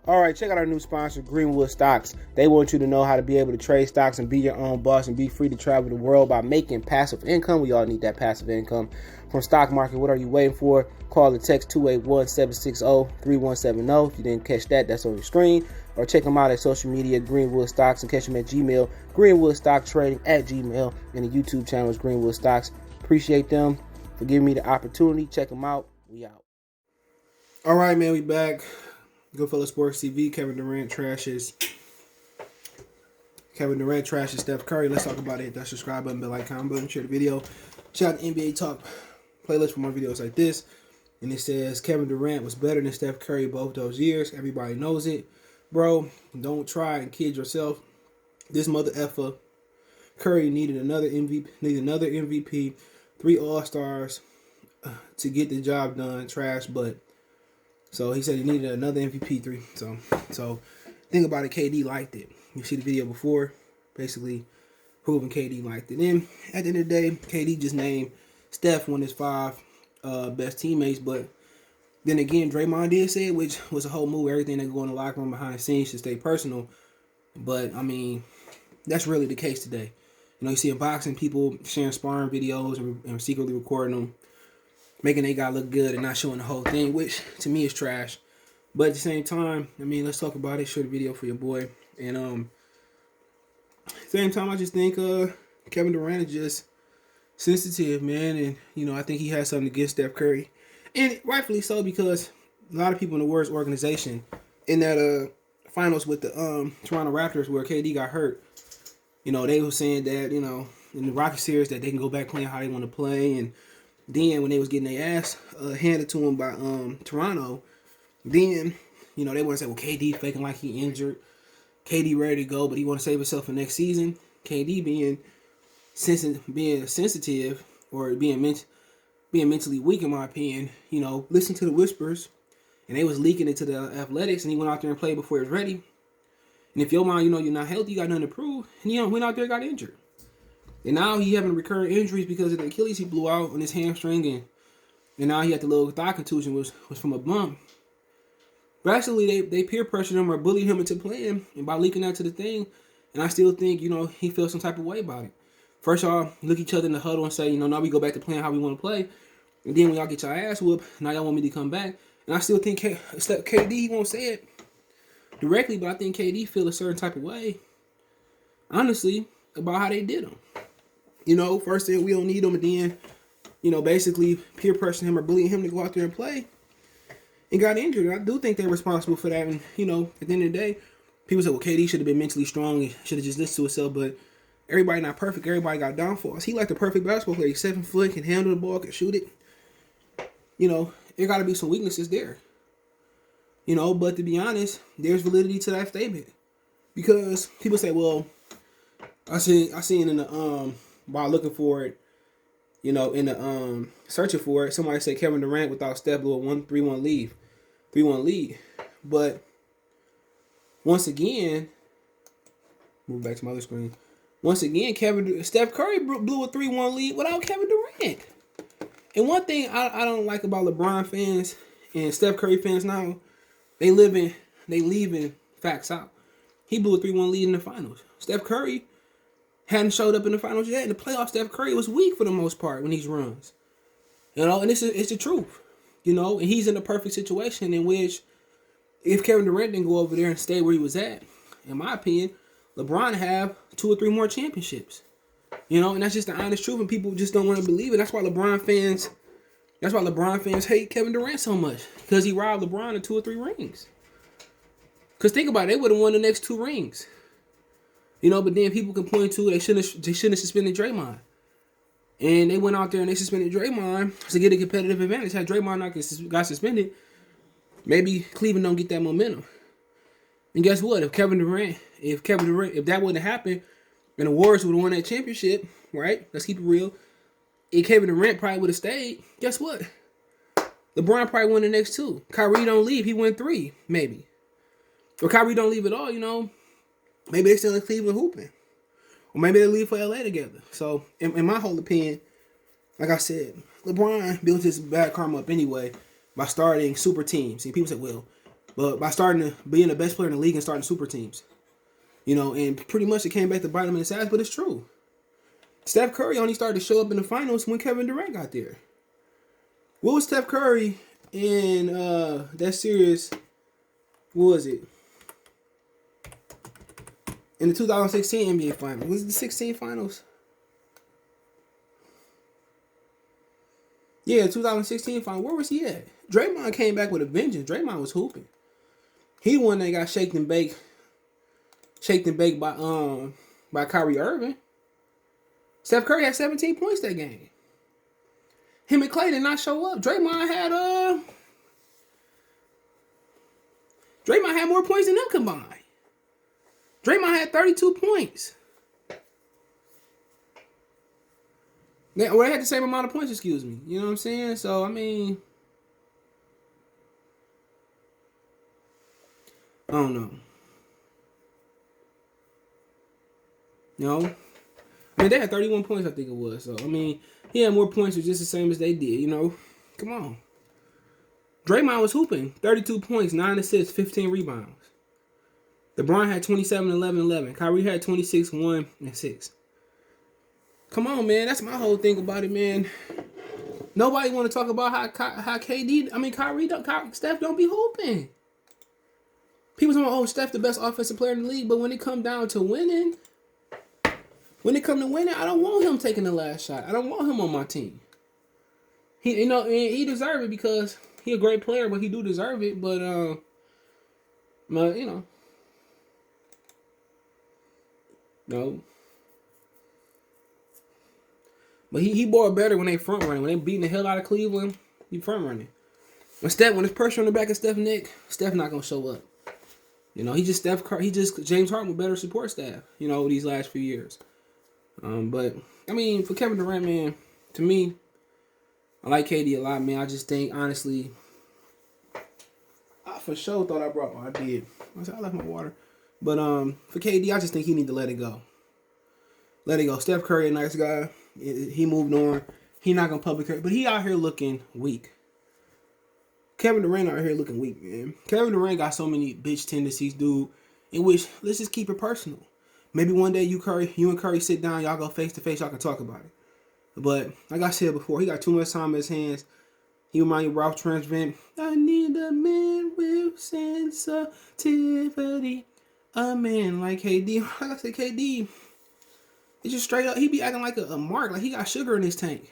All right, check out our new sponsor, Greenwood Stocks. They want you to know how to be able to trade stocks and be your own boss and be free to travel the world by making passive income. We all need that passive income from stock market. What are you waiting for? Call or text 281-760-3170. If you didn't catch that, that's on your screen. Or check them out at social media, Greenwood Stocks, and catch them at Gmail, greenwoodstocktrading at Gmail, and the YouTube channel is Greenwood Stocks. Appreciate them for giving me the opportunity. Check them out. We out. All right, man, we back. Goodfellas Sports TV. Kevin Durant trashes Steph Curry. Let's talk about it. Hit that subscribe button, bell icon button, share the video. Check out the NBA Talk playlist for more videos like this. And it says Kevin Durant was better than Steph Curry both those years. Everybody knows it. Bro, don't try and kid yourself. This mother effer Curry needed another MVP, 3 All-Stars to get the job done. Trash, but so he said he needed another MVP 3. So think about it. KD liked it. You see the video before, basically proving KD liked it. And at the end of the day, KD just named Steph one of his 5 best teammates. But then again, Draymond did say it, which was a whole move. Everything that go in the locker room behind the scenes should stay personal. But I mean, that's really the case today. You know, you see in boxing, people sharing sparring videos and secretly recording them, making they guy look good and not showing the whole thing, which to me is trash. But at the same time, I mean, let's talk about it. Show the video for your boy. And at the same time, I just think Kevin Durant is just sensitive, man. And, you know, I think he has something against Steph Curry. And rightfully so, because a lot of people in the Warriors organization in that finals with the Toronto Raptors where KD got hurt, you know, they were saying that, you know, in the Rocky series that they can go back playing how they want to play. And then when they was getting their ass handed to them by Toronto, then, you know, they want to say, well, KD faking like he injured. KD ready to go, but he want to save himself for next season. KD being sensitive or being mentally weak, in my opinion, you know, listen to the whispers. And they was leaking into the athletics, and he went out there and played before he was ready. And if your mind, you know, you're not healthy, you got nothing to prove, and he went out there and got injured. And now he having recurring injuries because of the Achilles he blew out on his hamstring, and now he had the little thigh contusion was from a bump. But actually, they peer pressured him or bullied him into playing, and by leaking that to the thing, and I still think, you know, he feels some type of way about it. First y'all look each other in the huddle and say, you know, now we go back to playing how we want to play. And then when y'all get your ass whooped, now y'all want me to come back. And I still think KD, he won't say it directly, but I think KD feel a certain type of way, honestly, about how they did him. You know, first thing, we don't need him, and then, you know, basically peer pressuring him or bullying him to go out there and play and got injured. And I do think they're responsible for that. And, you know, at the end of the day, people say, well, KD should have been mentally strong. He should have just listened to himself. But everybody not perfect. Everybody got downfalls. He like the perfect basketball player. He's 7 foot, can handle the ball, can shoot it. You know, there got to be some weaknesses there. You know, but to be honest, there's validity to that statement. Because people say, well, I seen in the while looking for it, you know, in the searching for it, somebody said Kevin Durant without Steph blew a 3-1 lead. But once again, move back to my other screen. Once again, Steph Curry blew a 3-1 lead without Kevin Durant. And one thing I don't like about LeBron fans and Steph Curry fans now, they leaving facts out. He blew a 3-1 lead in the finals. Steph Curry hadn't showed up in the finals yet. In the playoffs, Steph Curry was weak for the most part when these runs. You know, and it's the truth. You know, and he's in a perfect situation in which if Kevin Durant didn't go over there and stay where he was at, in my opinion, LeBron have 2 or 3 more championships. You know, and that's just the honest truth, and people just don't want to believe it. That's why LeBron fans hate Kevin Durant so much, because he robbed LeBron of 2 or 3 rings. Because think about it, they would have won the next 2 rings. You know, but then people can point to they shouldn't have suspended Draymond. And they went out there and they suspended Draymond to get a competitive advantage. Had Draymond not got suspended, maybe Cleveland don't get that momentum. And guess what? If that wouldn't have happened, and the Warriors would have won that championship, right? Let's keep it real. If Kevin Durant probably would have stayed, guess what? LeBron probably won the next 2. Kyrie don't leave, he won 3, maybe. Or Kyrie don't leave at all, you know. Maybe they still in Cleveland hooping. Or maybe they leave for LA together. So, in my whole opinion, like I said, LeBron built his bad karma up anyway by starting super teams. And people say, well, but by starting to being the best player in the league and starting super teams. You know, and pretty much it came back to bite him in the ass, but it's true. Steph Curry only started to show up in the finals when Kevin Durant got there. What was Steph Curry in that series? What was it? In the 2016 NBA Finals. Was it the 16 Finals? Yeah, 2016 Finals. Where was he at? Draymond came back with a vengeance. Draymond was hooping. He the one that got shaked and baked by Kyrie Irving. Steph Curry had 17 points that game. Him and Clay did not show up. Draymond had more points than them combined. Draymond had 32 points. They had the same amount of points, excuse me. You know what I'm saying? So, I mean, I don't know. You know? I mean, they had 31 points, I think it was. So, I mean, he had more points, just the same as they did, you know? Come on. Draymond was hooping. 32 points, 9 assists, 15 rebounds. LeBron had 27, 11, 11. Kyrie had 26, 1, and 6. Come on, man. That's my whole thing about it, man. Nobody want to talk about how Steph don't be hooping. People talking about, oh, Steph the best offensive player in the league, but when it come down to winning, I don't want him taking the last shot. I don't want him on my team. He deserve it because he a great player, but he do deserve it. But you know, no. But he bought better when they front running. When they beating the hell out of Cleveland, he front running. When there's pressure on the back of Steph Steph not gonna show up. You know, he just James Harden with better support staff. You know, these last few years. But I mean, for Kevin Durant, man, to me, I like KD a lot, man. I just think, honestly, I for sure thought I brought. I did. I left my water. But for KD, I just think he need to let it go. Let it go. Steph Curry, a nice guy. He moved on. He not gonna public hurt, but he out here looking weak. Kevin Durant out here looking weak, man. Kevin Durant got so many bitch tendencies, dude. In which, let's just keep it personal. Maybe one day you and Curry sit down, y'all go face to face, y'all can talk about it. But like I said before, he got too much time in his hands. He remind you of Ralph Transvent. I need a man with sensitivity. A man like KD. Like I said, KD, it's just straight up. He be acting like a mark, like he got sugar in his tank.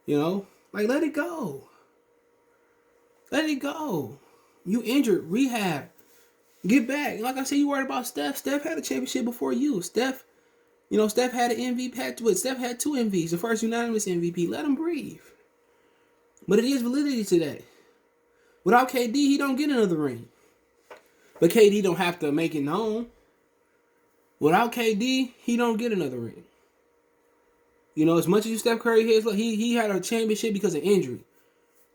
You know, like let it go. Let it go. You injured, rehab. Get back. Like I said, you worried about Steph. Steph had a championship before you. Steph had an MVP. Steph had 2 MVPs. The first unanimous MVP. Let him breathe. But it is validity to that. Without KD, he don't get another ring. But KD don't have to make it known. Without KD, he don't get another ring. You know, as much as Steph Curry has, he had a championship because of injury.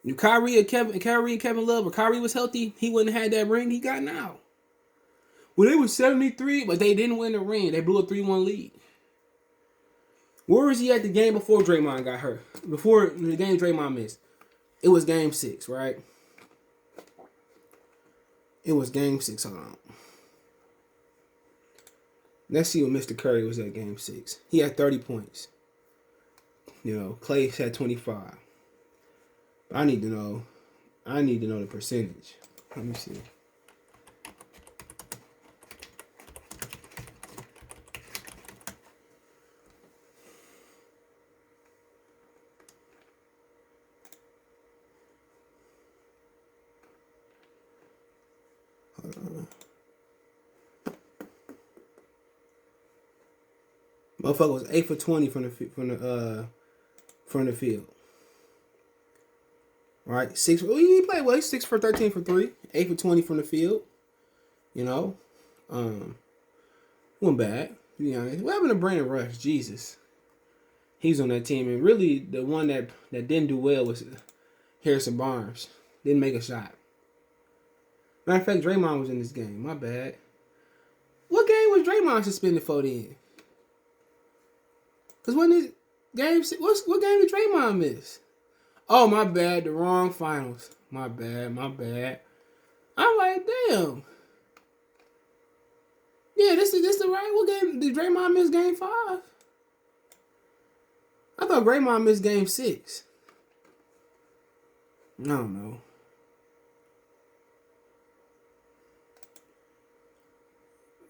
If Kyrie and Kevin Love, or Kyrie was healthy, he wouldn't have had that ring he got now. Well, they was 73, but they didn't win the ring. They blew a 3-1 lead. Where was he at the game before Draymond got hurt? Before the game Draymond missed. It was game 6, right? It was game 6. Hold on. Let's see what Mr. Curry was at game 6. He had 30 points. You know, Clay had 25. I need to know the percentage. Let me see. Motherfucker was 8 for 20 from the field. All right, 6. Well, he played well. He's 6 for 13 for 3, 8 for 20 from the field. You know, wasn't bad. To be honest, what happened to Brandon Rush? Jesus, he's on that team, and really the one that didn't do well was Harrison Barnes. Didn't make a shot. Matter of fact, Draymond was in this game. My bad. What game was Draymond suspended for then? Because when this game, what game did Draymond miss? Oh, my bad. The wrong finals. My bad. I'm like, damn. Yeah, this the right. What game did Draymond miss? Game 5. I thought Draymond missed Game 6. I don't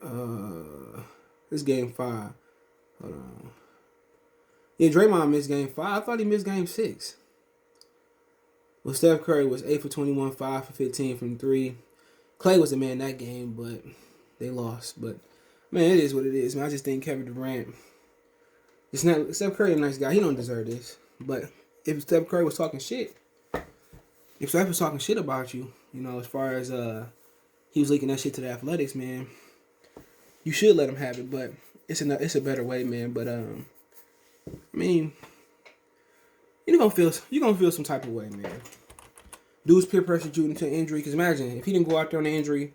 know. This Game 5. Hold on. Yeah, Draymond missed Game 5. I thought he missed Game 6. Well, Steph Curry was 8 for 21, 5 for 15 from 3. Clay was the man that game, but they lost. But man, it is what it is. Man, I just think Kevin Durant. It's not Steph Curry, a nice guy. He don't deserve this. But if Steph Curry was talking shit, if Steph was talking shit about you, you know, as far as he was leaking that shit to the Athletics, man, you should let him have it. But it's a better way, man. But I mean, you're gonna feel some type of way, man. Dude's peer pressure due to injury. Because imagine if he didn't go out there on the injury,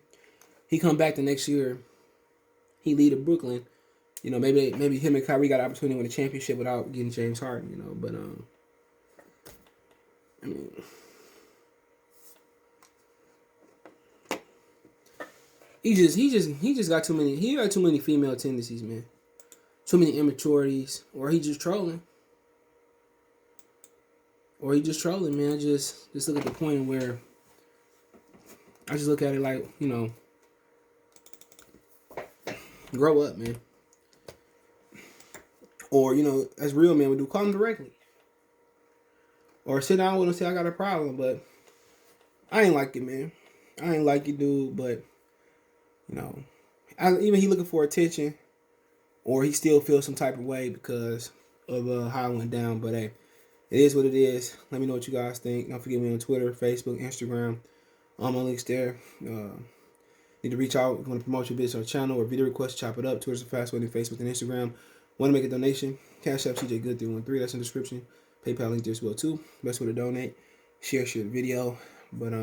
he come back the next year, he lead to Brooklyn. You know, maybe him and Kyrie got an opportunity to win a championship without getting James Harden. You know, but I mean, he just got too many. He got too many female tendencies, man. Too many immaturities, or he just trolling. Or he just trolling, man. Just look at the point where I just look at it like, you know, grow up, man. Or, you know, as real men would do, call him directly. Or sit down with him and say, I got a problem, but I ain't like it, man. I ain't like it, dude, but, you know, even he looking for attention, or he still feels some type of way because of how it went down, but hey. It is what it is. Let me know what you guys think. Don't forget me on Twitter, Facebook, Instagram. All my links there. Need to reach out if you want to promote your business or channel or video request, chop it up. Twitter's the fast way than Facebook and Instagram. Want to make a donation? Cash App CJ Good 313. That's in the description. PayPal link there as well too. Best way to donate. Share the video. But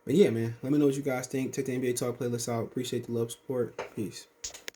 yeah, man. Let me know what you guys think. Check the NBA Talk playlist out. Appreciate the love, support. Peace.